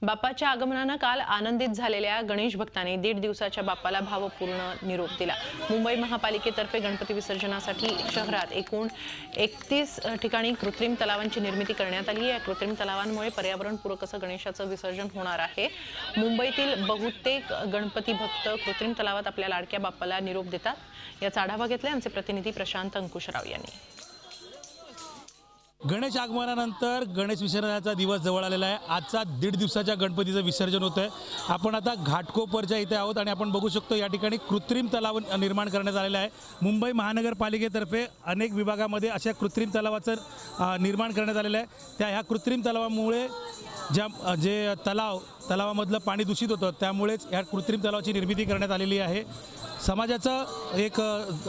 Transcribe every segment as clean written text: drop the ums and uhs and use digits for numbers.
बाप्पाच्या आगमनानं काल आनंदित झालेल्या गणेश भक्तांनी 1.5 दिवसाच्या बाप्पाला भावपूर्ण निरोप दिला। मुंबई महापालिकेतर्फे गणपती विसर्जनासाठी शहरात एकूण 31 ठिकाणी कृत्रिम तलावांची निर्मिती करण्यात आली आहे। या कृत्रिम तलावांमुळे पर्यावरणपूरक असं गणेशाचं विसर्जन होणार आहे। मुंबईतील बहुतेक गणपती भक्त कृत्रिम तलावात आपल्या लाडक्या बाप्पाला निरोप देतात। याचा आढावा घेतलाय आमचे प्रतिनिधी प्रशांत अंकुशराव यांनी। गणेश आगमनानंतर गणेश विसर्जनाचा दिवस जवळ आलेला आहे। आजचा 1.5 दिवसाच्या गणपतीचं विसर्जन होतं आहे। आपण आता घाटकोपरच्या इथे आहोत आणि आपण बघू शकतो या ठिकाणी कृत्रिम तलाव निर्माण करण्यात आलेला आहे। मुंबई महानगरपालिकेतर्फे अनेक विभागामध्ये अशा कृत्रिम तलावाचं निर्माण करण्यात आलेलं आहे। ह्या कृत्रिम तलावामुळे जे तलावामधलं पाणी दूषित होतं, त्यामुळेच या कृत्रिम तलावाची निर्मिती करण्यात आलेली आहे। समाजाचा एक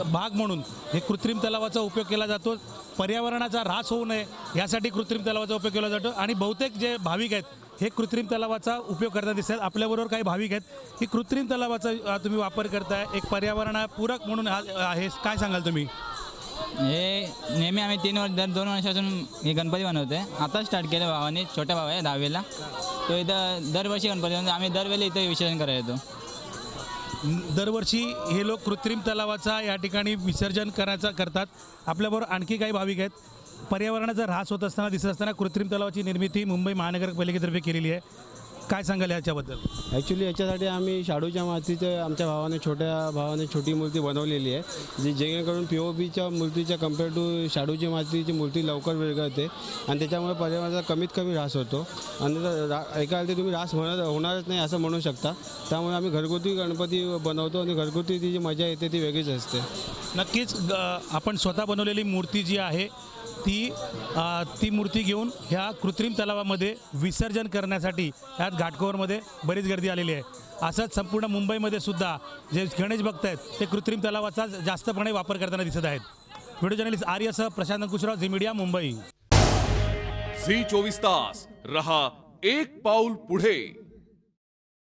भाग म्हणून हे कृत्रिम तलावाचा उपयोग केला जातो। पर्यावरणाचा ऱ्हास होऊ नये यासाठी कृत्रिम तलावाचा उपयोग केला जातो आणि बहुतेक जे भाविक आहेत हे कृत्रिम तलावाचा उपयोग करताना दिसतात। आपल्याबरोबर काही भाविक आहेत की कृत्रिम तलावाचा तुम्ही वापर करताय, एक पर्यावरणापूरक म्हणून आहे, काय सांगाल तुम्ही? हे नेहमी आम्ही 2 वर्षापासून हे गणपती बनवतोय। आता स्टार्ट केलं भावाने, छोटा भाव आहे 10वीला, तो इथं दरवर्षी गणपती बनवतो। आम्ही दरवेळी इथं विसर्जन करायला येतो। दरवर्षी हे लोक कृत्रिम तलावाचा या ठिकाणी विसर्जन करतात। आपल्याबरोबर आणखी काही भाविक आहेत। पर्यावरणाचा ऱ्हास होत असताना दिसत असताना कृत्रिम तलावाची निर्मिती मुंबई महानगरपालिकेतर्फे केलेली आहे, काय सांगाल याच्याबद्दल? ॲक्च्युली याच्यासाठी आम्ही शाडूच्या मातीचं छोट्या भावाने छोटी मूर्ती बनवलेली आहे, जी जेणेकरून POPच्या मूर्तीच्या कम्पेअर टू शाडूची मातीची मूर्ती लवकर विरघळते आणि त्याच्यामुळे पर्यावरणाचा कमीत कमी ऱ्हास होतो आणि एका अर्थी तुम्ही ऱ्हास होणारच नाही असं म्हणू शकता। त्यामुळे आम्ही घरगुती गणपती बनवतो आणि घरगुती ती जी मजा येते ती वेगळीच असते। नक्कीच आपण स्वतः बनवलेली मूर्ती जी आहे ती मूर्ती घेऊन ह्या कृत्रिम तलावामध्ये विसर्जन करण्यासाठी ह्यात घाटकोपरमध्ये बरीच गर्दी आलेली आहे। असंच संपूर्ण मुंबईमध्ये सुद्धा जे गणेश भक्त आहेत ते कृत्रिम तलावाचा जास्तपणे वापर करताना दिसत आहेत। व्हिडिओ जर्नलिस्ट आर्यसह प्रशांत अंकुशराव, झी मीडिया, मुंबई। झी 24 तास रहा एक पाऊल पुढे।